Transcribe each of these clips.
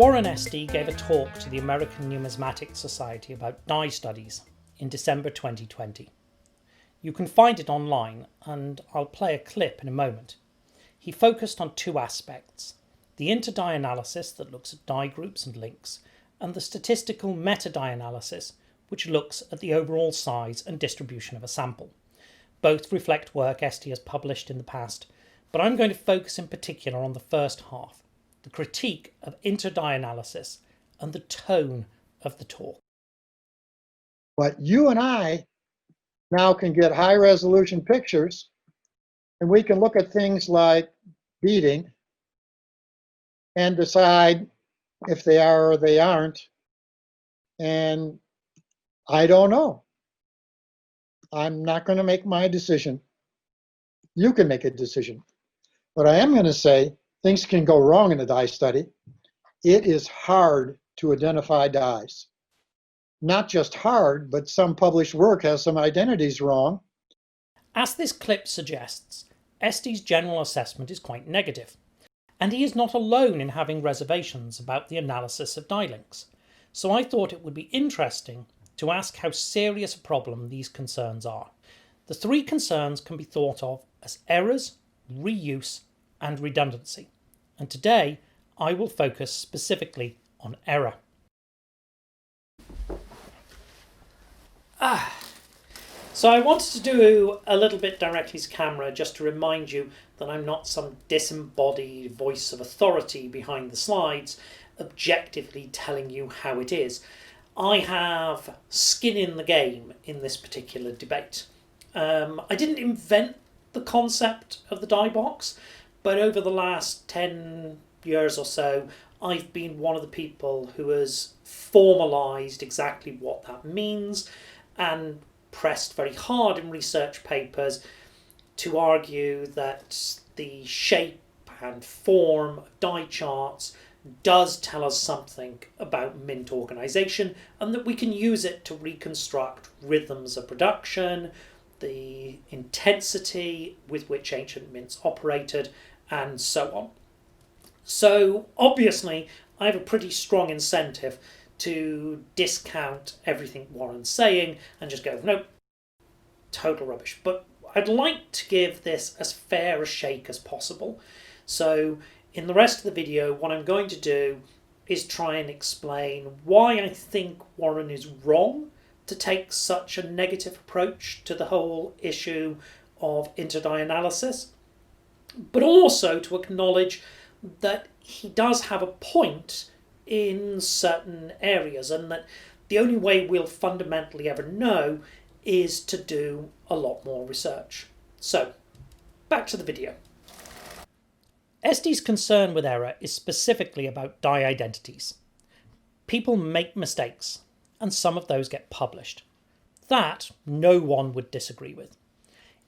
Warren Esty gave a talk to the American Numismatic Society about die studies in December 2020. You can find it online, and I'll play a clip in a moment. He focused on two aspects: the inter-die analysis that looks at die groups and links, and the statistical meta-die analysis, which looks at the overall size and distribution of a sample. Both reflect work Esty has published in the past, but I'm going to focus in particular on the first half, the critique of inter-die analysis and the tone of the talk. But you and I now can get high resolution pictures, and we can look at things like beating and decide if they are or they aren't. And I don't know. I'm not going to make my decision. You can make a decision. But I am going to say things can go wrong in a die study. It is hard to identify dies. Not just hard, but some published work has some identities wrong. As this clip suggests, Esty's general assessment is quite negative, and he is not alone in having reservations about the analysis of die links. So I thought it would be interesting to ask how serious a problem these concerns are. The three concerns can be thought of as errors, reuse, and redundancy. And today, I will focus specifically on error. So I wanted to do a little bit directly to camera just to remind you that I'm not some disembodied voice of authority behind the slides, objectively telling you how it is. I have skin in the game in this particular debate. I didn't invent the concept of the die box, but over the last 10 years or so, I've been one of the people who has formalised exactly what that means and pressed very hard in research papers to argue that the shape and form of die charts does tell us something about mint organisation, and that we can use it to reconstruct rhythms of production, the intensity with which ancient mints operated, and so on. So obviously I have a pretty strong incentive to discount everything Warren's saying and just go, nope, total rubbish. But I'd like to give this as fair a shake as possible. So in the rest of the video, what I'm going to do is try and explain why I think Warren is wrong to take such a negative approach to the whole issue of inter-die analysis, but also to acknowledge that he does have a point in certain areas, and that the only way we'll fundamentally ever know is to do a lot more research. So, back to the video. Esty's concern with error is specifically about die identities. People make mistakes, and some of those get published. That no one would disagree with.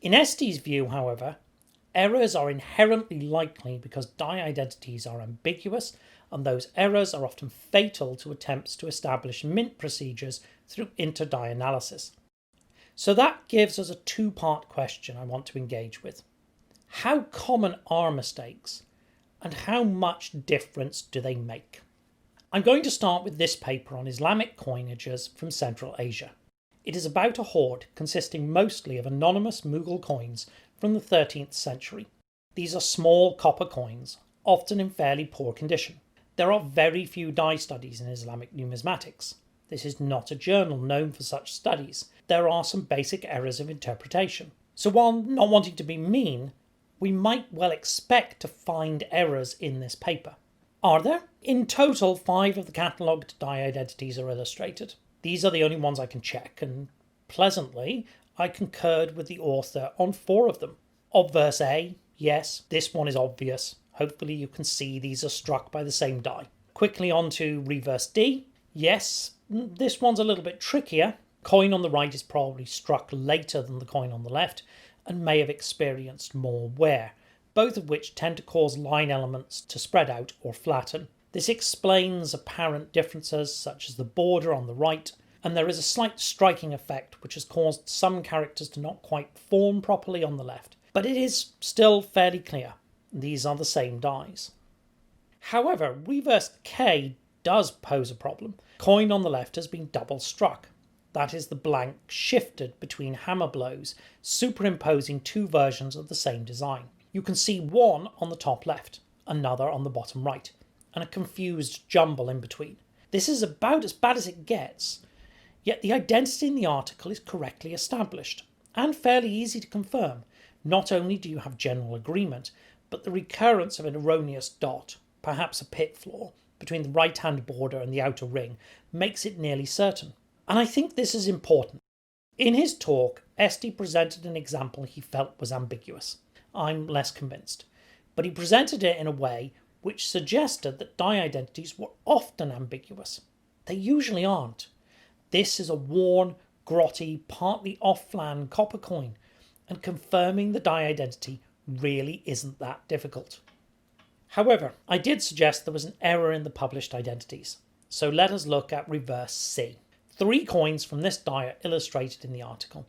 In Esty's view, however, errors are inherently likely because die identities are ambiguous, and those errors are often fatal to attempts to establish mint procedures through inter-die analysis. So that gives us a two-part question I want to engage with. How common are mistakes, and how much difference do they make? I'm going to start with this paper on Islamic coinages from Central Asia. It is about a hoard consisting mostly of anonymous Mughal coins from the 13th century. These are small copper coins, often in fairly poor condition. There are very few die studies in Islamic numismatics. This is not a journal known for such studies. There are some basic errors of interpretation. So while not wanting to be mean, we might well expect to find errors in this paper. Are there? In total, 5 of the catalogued die identities are illustrated. These are the only ones I can check, and pleasantly, I concurred with the author on 4 of them. Obverse A, yes, this one is obvious. Hopefully you can see these are struck by the same die. Quickly on to reverse D. Yes, this one's a little bit trickier. Coin on the right is probably struck later than the coin on the left and may have experienced more wear, both of which tend to cause line elements to spread out or flatten. This explains apparent differences such as the border on the right, and there is a slight striking effect which has caused some characters to not quite form properly on the left. But it is still fairly clear. These are the same dies. However, reverse K does pose a problem. Coin on the left has been double struck. That is, the blank shifted between hammer blows, superimposing two versions of the same design. You can see one on the top left, another on the bottom right, and a confused jumble in between. This is about as bad as it gets, yet the identity in the article is correctly established and fairly easy to confirm. Not only do you have general agreement, but the recurrence of an erroneous dot, perhaps a pit flaw, between the right-hand border and the outer ring makes it nearly certain. And I think this is important. In his talk, Esty presented an example he felt was ambiguous. I'm less convinced. But he presented it in a way which suggested that die identities were often ambiguous. They usually aren't. This is a worn, grotty, partly off-flan copper coin, and confirming the die identity really isn't that difficult. However, I did suggest there was an error in the published identities, so let us look at reverse C. 3 coins from this die are illustrated in the article,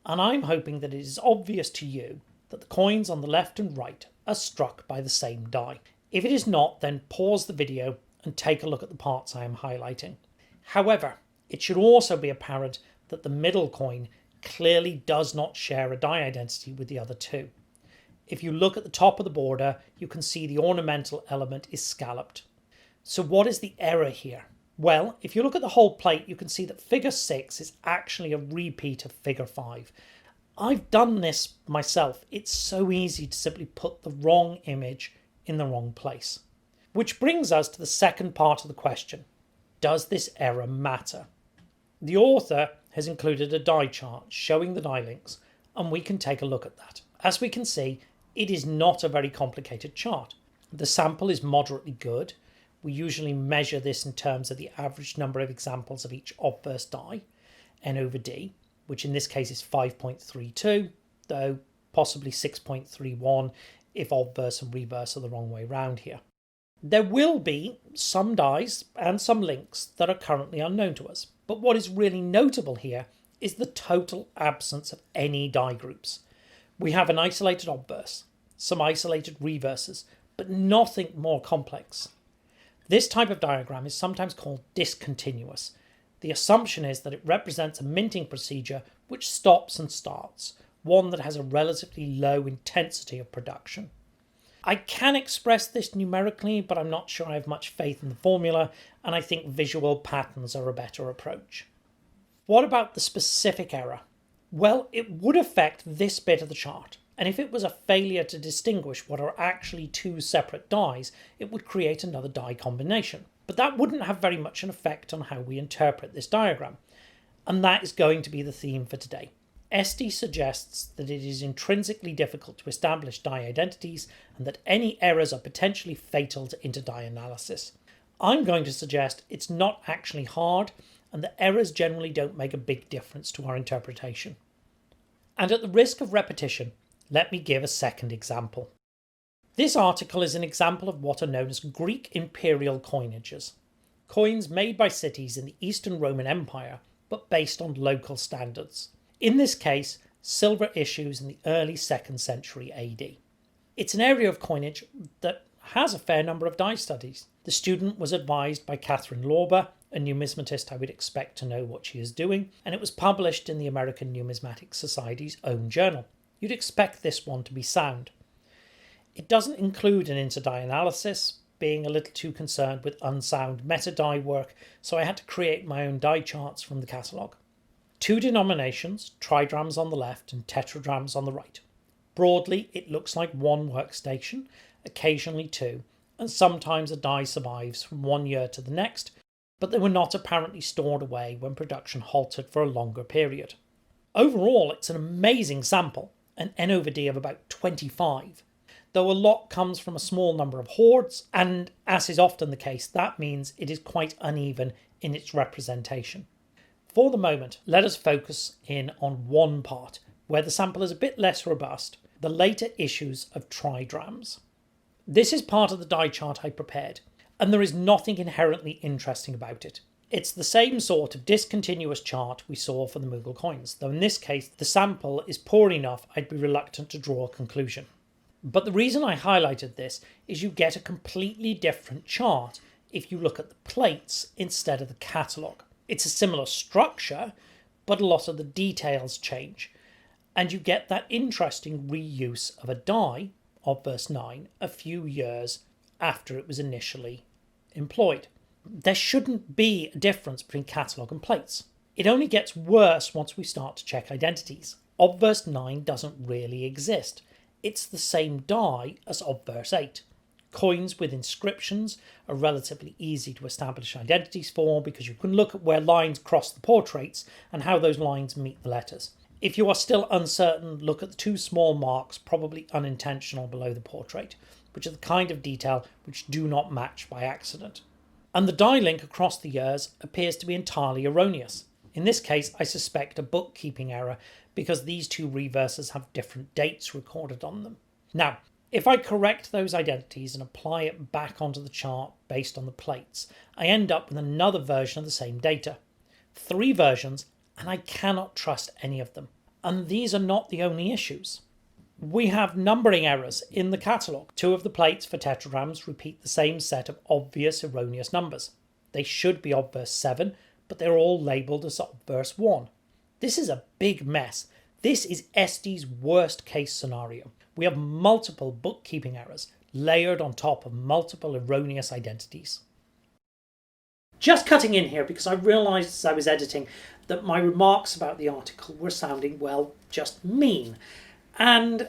and I'm hoping that it is obvious to you that the coins on the left and right are struck by the same die. If it is not, then pause the video and take a look at the parts I am highlighting. However, it should also be apparent that the middle coin clearly does not share a die identity with the other 2. If you look at the top of the border, you can see the ornamental element is scalloped. So what is the error here? Well, if you look at the whole plate, you can see that figure 6 is actually a repeat of figure 5. I've done this myself. It's so easy to simply put the wrong image in the wrong place. Which brings us to the second part of the question. Does this error matter? The author has included a die chart showing the die links, and we can take a look at that. As we can see, it is not a very complicated chart. The sample is moderately good. We usually measure this in terms of the average number of examples of each obverse die, N over D, which in this case is 5.32, though possibly 6.31 if obverse and reverse are the wrong way round here. There will be some dies and some links that are currently unknown to us, but what is really notable here is the total absence of any die groups. We have an isolated obverse, some isolated reverses, but nothing more complex. This type of diagram is sometimes called discontinuous. The assumption is that it represents a minting procedure which stops and starts, one that has a relatively low intensity of production. I can express this numerically, but I'm not sure I have much faith in the formula, and I think visual patterns are a better approach. What about the specific error? Well, it would affect this bit of the chart, and if it was a failure to distinguish what are actually 2 separate dies, it would create another die combination. But that wouldn't have very much an effect on how we interpret this diagram, and that is going to be the theme for today. Esty suggests that it is intrinsically difficult to establish die identities and that any errors are potentially fatal to inter-die analysis. I'm going to suggest it's not actually hard and that errors generally don't make a big difference to our interpretation. And at the risk of repetition, let me give a second example. This article is an example of what are known as Greek imperial coinages, coins made by cities in the Eastern Roman Empire but based on local standards. In this case, silver issues in the early 2nd century AD. It's an area of coinage that has a fair number of die studies. The student was advised by Catherine Lorber, a numismatist I would expect to know what she is doing, and it was published in the American Numismatic Society's own journal. You'd expect this one to be sound. It doesn't include an inter-die analysis, being a little too concerned with unsound meta-die work, so I had to create my own die charts from the catalogue. 2 denominations, trigrams on the left and tetragrams on the right. Broadly, it looks like one workstation, occasionally 2, and sometimes a die survives from one year to the next, but they were not apparently stored away when production halted for a longer period. Overall, it's an amazing sample, an N over D of about 25, though a lot comes from a small number of hordes, and as is often the case, that means it is quite uneven in its representation. For the moment, let us focus in on one part, where the sample is a bit less robust, the later issues of trigrams. This is part of the die chart I prepared, and there is nothing inherently interesting about it. It's the same sort of discontinuous chart we saw for the Mughal coins, though in this case the sample is poor enough I'd be reluctant to draw a conclusion. But the reason I highlighted this is you get a completely different chart if you look at the plates instead of the catalogue. It's a similar structure, but a lot of the details change, and you get that interesting reuse of a die, obverse 9, a few years after it was initially employed. There shouldn't be a difference between catalogue and plates. It only gets worse once we start to check identities. Obverse 9 doesn't really exist. It's the same die as obverse 8. Coins with inscriptions are relatively easy to establish identities for because you can look at where lines cross the portraits and how those lines meet the letters. If you are still uncertain, look at the two small marks, probably unintentional, below the portrait, which are the kind of detail which do not match by accident. And the die link across the years appears to be entirely erroneous. In this case, I suspect a bookkeeping error because these two reverses have different dates recorded on them. Now, if I correct those identities and apply it back onto the chart based on the plates, I end up with another version of the same data. 3 versions, and I cannot trust any of them. And these are not the only issues. We have numbering errors in the catalogue. 2 of the plates for tetragrams repeat the same set of obvious erroneous numbers. They should be obverse 7, but they're all labelled as obverse 1. This is a big mess. This is Esty's worst case scenario. We have multiple bookkeeping errors layered on top of multiple erroneous identities. Just cutting in here because I realised as I was editing that my remarks about the article were sounding, well, just mean. And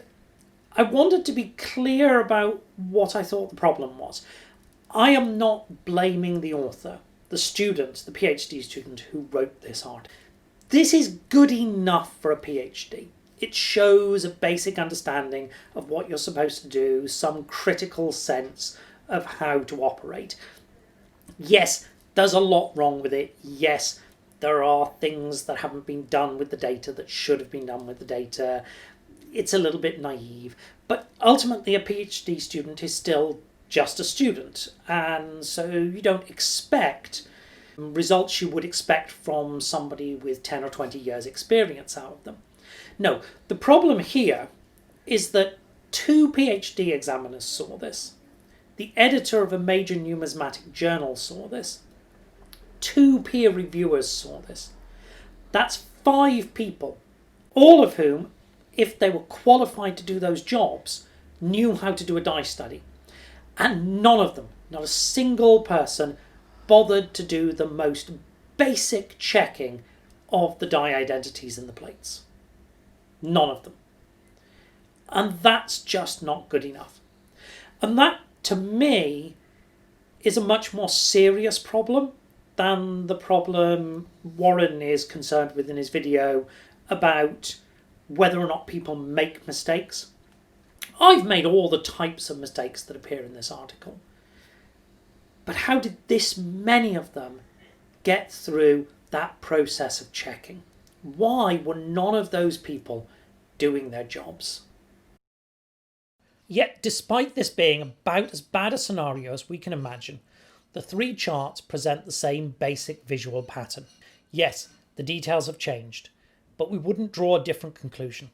I wanted to be clear about what I thought the problem was. I am not blaming the author, the student, the PhD student who wrote this article. This is good enough for a PhD. It shows a basic understanding of what you're supposed to do, some critical sense of how to operate. Yes, there's a lot wrong with it. Yes, there are things that haven't been done with the data that should have been done with the data. It's a little bit naive, but ultimately a PhD student is still just a student, and so you don't expect results you would expect from somebody with 10 or 20 years experience out of them. No, the problem here is that 2 PhD examiners saw this. The editor of a major numismatic journal saw this. 2 peer reviewers saw this. That's 5 people, all of whom, if they were qualified to do those jobs, knew how to do a die study. And none of them, not a single person, bothered to do the most basic checking of the die identities in the plates. None of them. And that's just not good enough. And that, to me, is a much more serious problem than the problem Warren is concerned with in his video about whether or not people make mistakes. I've made all the types of mistakes that appear in this article. But how did this many of them get through that process of checking? Why were none of those people doing their jobs? Yet, despite this being about as bad a scenario as we can imagine, the 3 charts present the same basic visual pattern. Yes, the details have changed, but we wouldn't draw a different conclusion.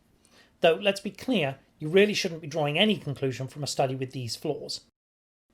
Though, let's be clear, you really shouldn't be drawing any conclusion from a study with these flaws.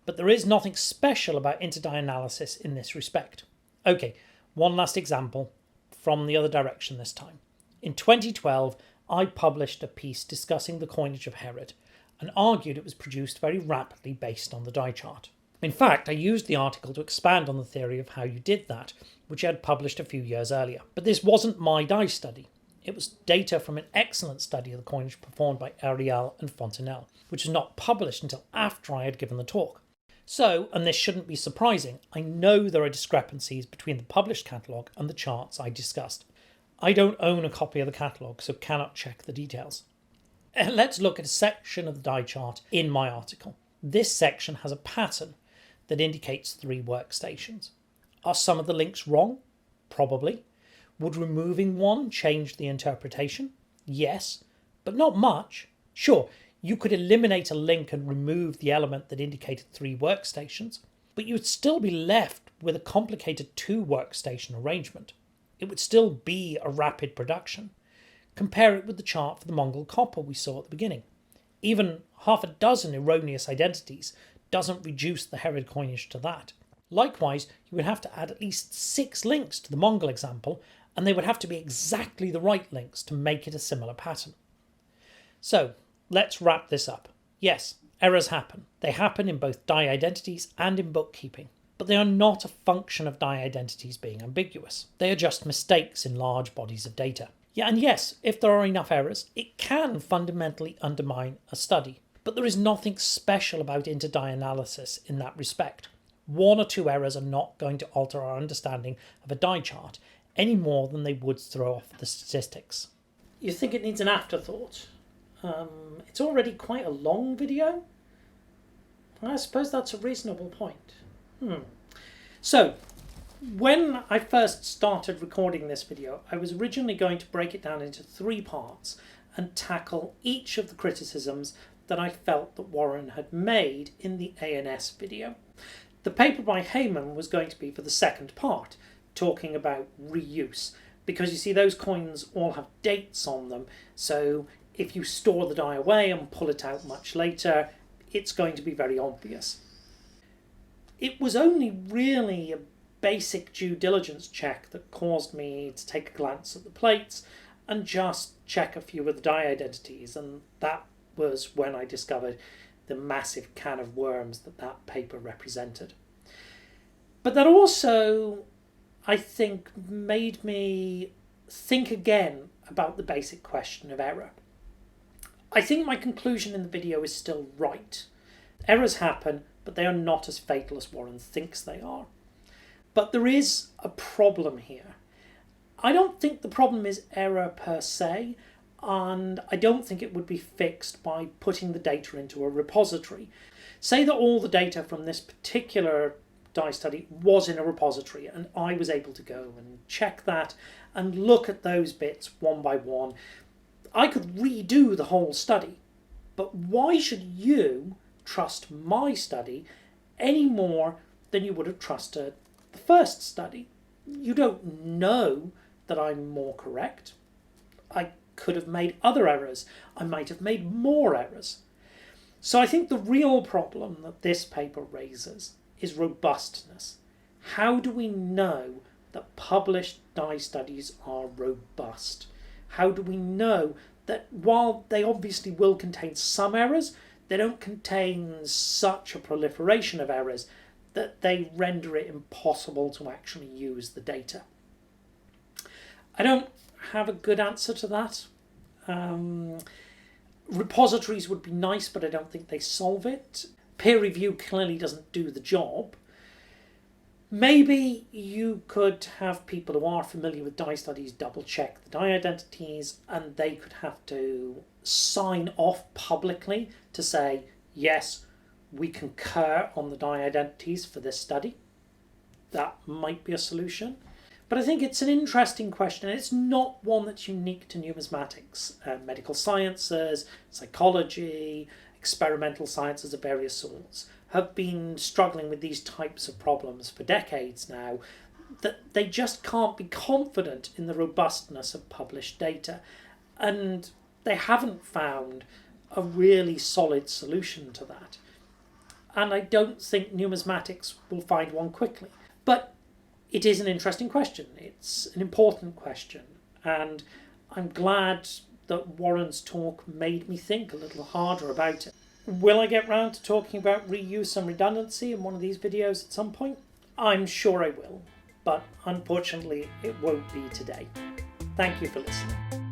But there is nothing special about interdie analysis in this respect. Okay, one last example from the other direction this time. In 2012, I published a piece discussing the coinage of Herod and argued it was produced very rapidly based on the die chart. In fact, I used the article to expand on the theory of how you did that, which I had published a few years earlier. But this wasn't my die study. It was data from an excellent study of the coinage performed by Ariel and Fontenelle, which was not published until after I had given the talk. So, and this shouldn't be surprising, I know there are discrepancies between the published catalogue and the charts I discussed. I don't own a copy of the catalogue, so cannot check the details. Let's look at a section of the die chart in my article. This section has a pattern that indicates 3 workstations. Are some of the links wrong? Probably. Would removing one change the interpretation? Yes, but not much. Sure, you could eliminate a link and remove the element that indicated 3 workstations, but you would still be left with a complicated 2 workstation arrangement. It would still be a rapid production. Compare it with the chart for the Mongol copper we saw at the beginning. Even half a dozen erroneous identities doesn't reduce the Herod coinage to that. Likewise, you would have to add at least 6 links to the Mongol example, and they would have to be exactly the right links to make it a similar pattern. So, let's wrap this up. Yes, errors happen. They happen in both die identities and in bookkeeping, but they are not a function of die identities being ambiguous. They are just mistakes in large bodies of data. Yeah, and yes, if there are enough errors, it can fundamentally undermine a study, but there is nothing special about inter-die analysis in that respect. 1 or 2 errors are not going to alter our understanding of a die chart any more than they would throw off the statistics. You think it needs an afterthought? It's already quite a long video. I suppose that's a reasonable point. So, when I first started recording this video, I was originally going to break it down into 3 parts and tackle each of the criticisms that I felt that Warren had made in the ANS video. The paper by Heyman was going to be for the second part, talking about reuse, because you see those coins all have dates on them, so if you store the die away and pull it out much later, it's going to be very obvious. It was only really a basic due diligence check that caused me to take a glance at the plates and just check a few of the die identities, and that was when I discovered the massive can of worms that paper represented. But that also, I think, made me think again about the basic question of error. I think my conclusion in the video is still right. Errors happen, but they are not as fatal as Warren thinks they are. But there is a problem here. I don't think the problem is error per se, and I don't think it would be fixed by putting the data into a repository. Say that all the data from this particular die study was in a repository and I was able to go and check that and look at those bits one by one. I could redo the whole study, but why should you trust my study any more than you would have trusted the first study? You don't know that I'm more correct. I could have made other errors. I might have made more errors. So I think the real problem that this paper raises is robustness. How do we know that published die studies are robust? How do we know that while they obviously will contain some errors, they don't contain such a proliferation of errors that they render it impossible to actually use the data? I don't have a good answer to that. Repositories would be nice, but I don't think they solve it. Peer review clearly doesn't do the job. Maybe you could have people who are familiar with die studies double check the die identities, and they could have to sign off publicly to say, yes, we concur on the die identities for this study. That might be a solution. But I think it's an interesting question, and it's not one that's unique to numismatics. Medical sciences, psychology, experimental sciences of various sorts have been struggling with these types of problems for decades now, that they just can't be confident in the robustness of published data, and they haven't found a really solid solution to that. And I don't think numismatics will find one quickly. But it is an interesting question. It's an important question, and I'm glad that Warren's talk made me think a little harder about it. Will I get round to talking about reuse and redundancy in one of these videos at some point? I'm sure I will, but unfortunately it won't be today. Thank you for listening.